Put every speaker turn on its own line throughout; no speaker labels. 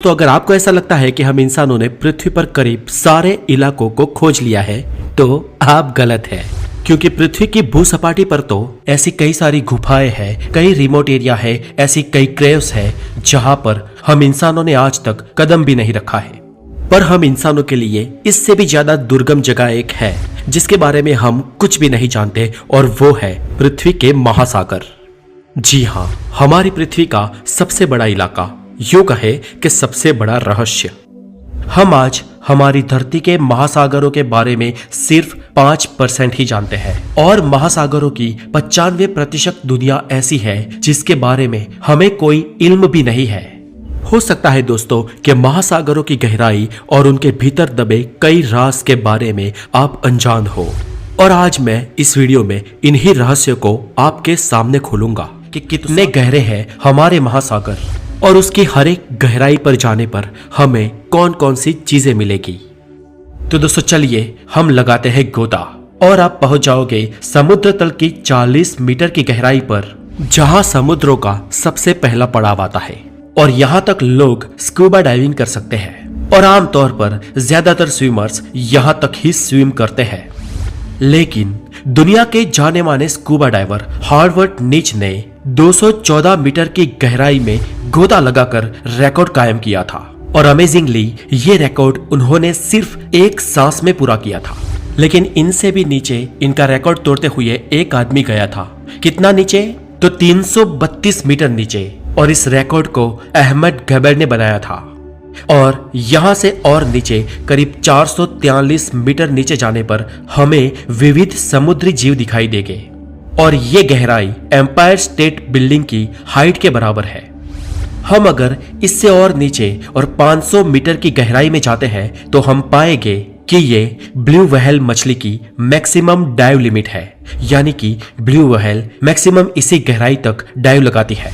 दोस्तों अगर आपको ऐसा लगता है कि हम इंसानों ने पृथ्वी पर करीब सारे इलाकों को खोज लिया है तो आप गलत हैं, क्योंकि पृथ्वी की भूसपाटी पर तो ऐसी कई सारी गुफाएं हैं, कई रिमोट एरिया है, ऐसी कई क्रेव्स है जहां पर हम इंसानों ने आज तक कदम भी नहीं रखा है। पर हम इंसानों के लिए इससे भी ज्यादा दुर्गम जगह एक है जिसके बारे में हम कुछ भी नहीं जानते, और वो है पृथ्वी के महासागर। जी हाँ, हमारी पृथ्वी का सबसे बड़ा इलाका, यूं कहे कि सबसे बड़ा रहस्य। हम आज हमारी धरती के महासागरों के बारे में सिर्फ 5% ही जानते हैं, और महासागरों की 95% दुनिया ऐसी है जिसके बारे में हमें कोई इल्म भी नहीं है। हो सकता है दोस्तों कि महासागरों की गहराई और उनके भीतर दबे कई राज के बारे में आप अनजान हो, और आज मैं इस वीडियो में इन्हीं रहस्यों को आपके सामने खोलूंगा कि कितने गहरे हैं हमारे महासागर, और उसकी हर एक गहराई पर जाने पर हमें कौन कौन सी चीजें मिलेगी। तो दोस्तों चलिए हम लगाते हैं गोता, और आप पहुंच जाओगे समुद्र तल की 40 मीटर की गहराई पर, जहां समुद्रों का सबसे पहला पड़ाव आता है। और यहां तक लोग स्कूबा डाइविंग कर सकते हैं, और आमतौर पर ज्यादातर स्विमर्स यहां तक ही स्विम करते हैं। लेकिन दुनिया के जाने माने स्कूबा डाइवर हार्वर्ड नीच ने 214 मीटर की गहराई में गोता लगाकर रिकॉर्ड कायम किया था, और अमेजिंगली ये रिकॉर्ड उन्होंने सिर्फ एक सांस में पूरा किया था। लेकिन इनसे भी नीचे इनका रिकॉर्ड तोड़ते हुए एक आदमी गया था। कितना नीचे? तो 332 मीटर नीचे, और इस रिकॉर्ड को अहमद गबर ने बनाया था। और यहां से और नीचे करीब 443 मीटर नीचे जाने पर हमें विविध समुद्री जीव दिखाई देंगे, और ये गहराई एम्पायर स्टेट बिल्डिंग की हाइट के बराबर है। हम अगर इससे और नीचे और 500 मीटर की गहराई में जाते हैं तो हम पाएंगे कि ये ब्लू व्हेल मछली की मैक्सिमम डाइव लिमिट है, यानी कि ब्लू व्हेल मैक्सिमम इसी गहराई तक डाइव लगाती है।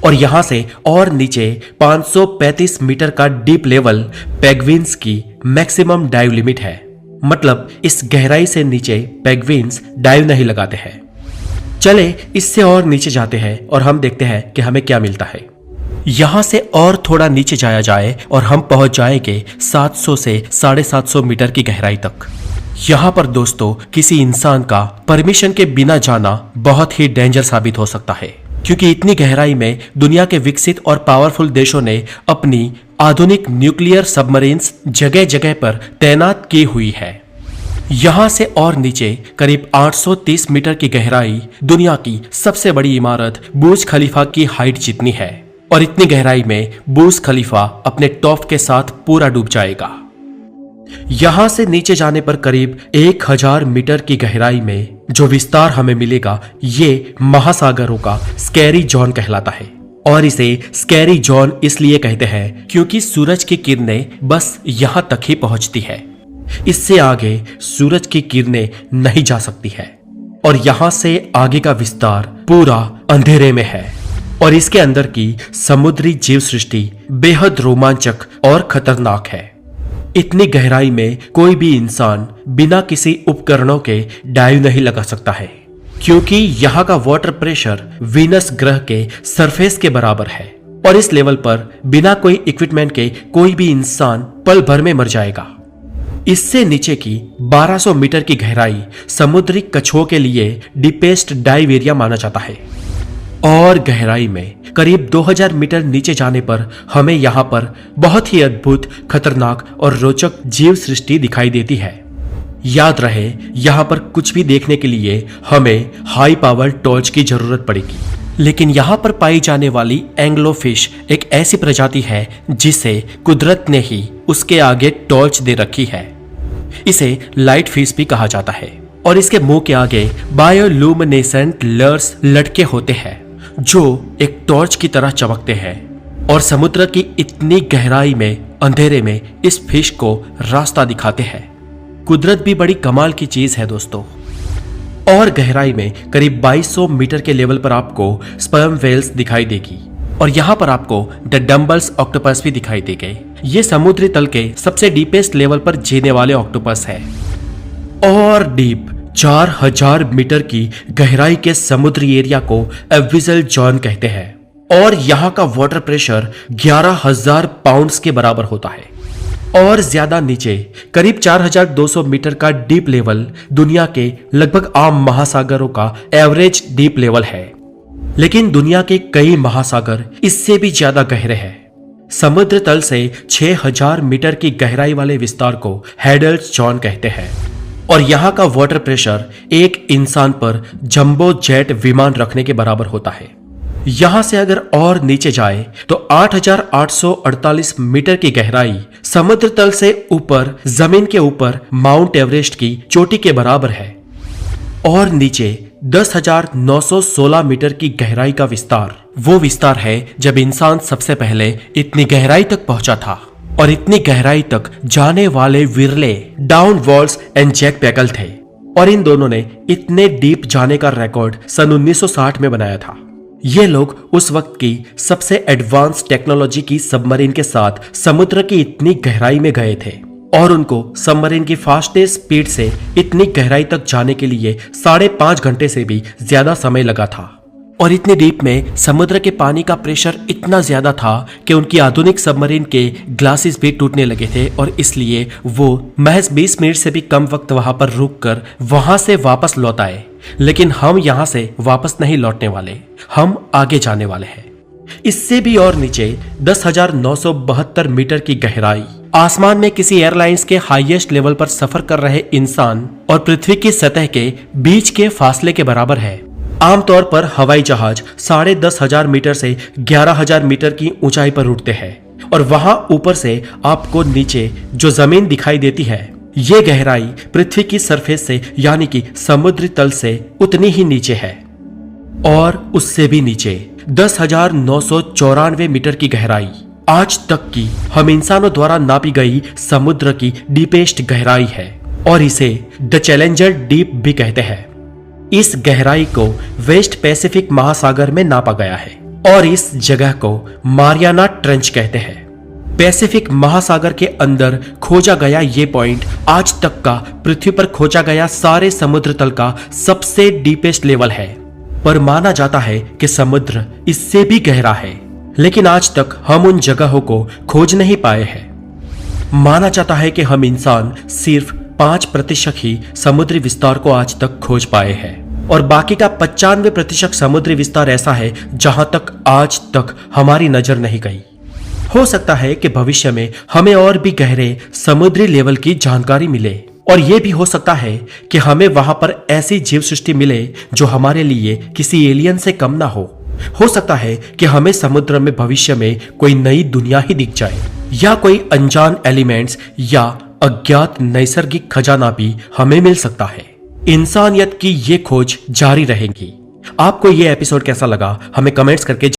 और यहां से और नीचे 535 मीटर का डीप लेवल पेंगुइन्स की मैक्सिमम डाइव लिमिट है। मतलब इस गहराई से नीचे पेंगुइन्स डाइव नहीं लगाते हैं। चले इससे और नीचे जाते हैं और हम देखते हैं कि हमें क्या मिलता है। यहां से और थोड़ा नीचे जाया जाए और हम पहुंच जाएंगे 700 से 750 मीटर की गहराई तक। यहां पर दोस्तों किसी इंसान का परमिशन के बिना जाना बहुत ही डेंजर साबित हो सकता है, क्योंकि इतनी गहराई में दुनिया के विकसित और पावरफुल देशों ने अपनी आधुनिक न्यूक्लियर सबमरीन्स जगह जगह पर तैनात की हुई है। यहां से और नीचे करीब 830 मीटर की गहराई दुनिया की सबसे बड़ी इमारत बुर्ज खलीफा की हाइट जितनी है, और इतनी गहराई में बुर्ज खलीफा अपने टॉप के साथ पूरा डूब जाएगा। यहां से नीचे जाने पर करीब 1000 मीटर की गहराई में जो विस्तार हमें मिलेगा ये महासागरों का स्कैरी जोन कहलाता है, और इसे स्कैरी जोन इसलिए कहते हैं क्योंकि सूरज की किरणें बस यहां तक ही पहुंचती है। इससे आगे सूरज की किरणें नहीं जा सकती है, और यहां से आगे का विस्तार पूरा अंधेरे में है। और इसके अंदर की समुद्री जीव सृष्टि बेहद रोमांचक और खतरनाक है। इतनी गहराई में कोई भी इंसान बिना किसी उपकरणों के डाइव नहीं लगा सकता है, क्योंकि यहाँ का वाटर प्रेशर वीनस ग्रह के सरफेस के बराबर है, और इस लेवल पर बिना कोई इक्विपमेंट के कोई भी इंसान पल भर में मर जाएगा। इससे नीचे की 1200 मीटर की गहराई समुद्री कछुओं के लिए डीपेस्ट डाइव एरिया माना जाता है, और गहराई में करीब 2000 मीटर नीचे जाने पर हमें यहाँ पर बहुत ही अद्भुत, खतरनाक और रोचक जीव सृष्टि दिखाई देती है। याद रहे, यहाँ पर कुछ भी देखने के लिए हमें हाई पावर टॉर्च की जरूरत पड़ेगी। लेकिन यहाँ पर पाई जाने वाली एंग्लोफिश एक ऐसी प्रजाति है जिसे कुदरत ने ही उसके आगे टॉर्च दे रखी है। इसे लाइट फिश भी कहा जाता है, और इसके मुंह के आगे बायोलुमिनेसेंट लर्स लटके होते हैं जो एक टॉर्च की तरह चमकते हैं, और समुद्र की इतनी गहराई में अंधेरे में इस फिश को रास्ता दिखाते हैं। कुदरत भी बड़ी कमाल की चीज है दोस्तों। और गहराई में करीब 2200 मीटर के लेवल पर आपको स्पर्म वेल्स दिखाई देगी, और यहाँ पर आपको द डम्बल्स ऑक्टोपस भी दिखाई देंगे। ये समुद्री तल के सबसे डीपेस्ट लेवल पर जीने वाले ऑक्टोपस है। और डीप 4000 मीटर की गहराई के समुद्री एरिया को एब्विसल जोन कहते हैं, और यहाँ का वाटर प्रेशर 11,000 पाउंड्स के बराबर होता है। और ज्यादा नीचे करीब 4,200 मीटर का डीप लेवल दुनिया के लगभग आम महासागरों का एवरेज डीप लेवल है। लेकिन दुनिया के कई महासागर इससे भी ज्यादा गहरे हैं। समुद्र तल से 6,000 मीटर की गहराई वाले विस्तार को हैडल्स जॉन कहते हैं। और यहाँ का वाटर प्रेशर एक इंसान पर जंबो जेट विमान रखने के बराबर होता है। यहां से अगर और नीचे जाए तो 8,848 मीटर की गहराई समुद्र तल से ऊपर जमीन के ऊपर माउंट एवरेस्ट की चोटी के बराबर है। और नीचे 10,916 मीटर की गहराई का विस्तार वो विस्तार है जब इंसान सबसे पहले इतनी गहराई तक पहुंचा था। और इतनी गहराई तक जाने वाले विरले डाउन वॉल्स एंड जैक पैकल थे। और इन दोनों ने इतने डीप जाने का रिकॉर्ड सन 1960 में बनाया था। ये लोग उस वक्त की सबसे एडवांस टेक्नोलॉजी की सबमरीन के साथ समुद्र की इतनी गहराई में गए थे। और उनको सबमरीन की फास्टेस्ट स्पीड से इतनी गहराई तक जाने के लिए 5.5 घंटे से भी ज्यादा समय लगा था। और इतनी डीप में समुद्र के पानी का प्रेशर इतना ज्यादा था कि उनकी आधुनिक सबमरीन के ग्लासेस भी टूटने लगे थे। और इसलिए वो महज 20 मिनट से भी कम वक्त वहां पर रुककर वहां से वापस लौट आए। लेकिन हम यहां से वापस नहीं लौटने वाले, हम आगे जाने वाले हैं। इससे भी और नीचे 10,972 मीटर की गहराई आसमान में किसी एयरलाइंस के हाईएस्ट लेवल पर सफर कर रहे इंसान और पृथ्वी की सतह के बीच के फासले के बराबर है। आमतौर पर हवाई जहाज 10,500 मीटर से 11,000 मीटर की ऊंचाई पर उड़ते हैं। और वहां ऊपर से आपको नीचे जो जमीन दिखाई देती है, ये गहराई पृथ्वी की सरफेस से यानी कि समुद्री तल से उतनी ही नीचे है। और उससे भी नीचे 10,994 मीटर की गहराई आज तक की हम इंसानों द्वारा नापी गई समुद्र की डीपेस्ट गहराई है। और इसे द चैलेंजर डीप भी कहते हैं। इस गहराई को वेस्ट पैसिफिक महासागर में नापा गया है। और इस जगह को मारियाना ट्रेंच कहते हैं। पैसिफिक महासागर के अंदर खोजा गया ये पॉइंट आज तक का पृथ्वी पर खोजा गया सारे समुद्र तल का सबसे डीपेस्ट लेवल है। पर माना जाता है कि समुद्र इससे भी गहरा है। लेकिन आज तक हम उन जगहों को खोज नहीं पाए हैं। माना जाता है कि हम इंसान सिर्फ 5% ही समुद्री विस्तार को आज तक खोज पाए हैं। और बाकी का 95% समुद्री विस्तार ऐसा है जहां तक आज तक हमारी नजर नहीं गई। हो सकता है कि भविष्य में हमें और भी गहरे समुद्री लेवल की जानकारी मिले। और यह भी हो सकता है कि हमें वहां पर ऐसी जीव सृष्टि मिले जो हमारे लिए किसी एलियन से कम ना हो सकता है कि हमें समुद्र में भविष्य में कोई नई दुनिया ही दिख जाए, या कोई अनजान एलिमेंट्स या अज्ञात नैसर्गिक खजाना भी हमें मिल सकता है। इंसानियत की ये खोज जारी रहेगी। आपको ये एपिसोड कैसा लगा हमें कमेंट्स करके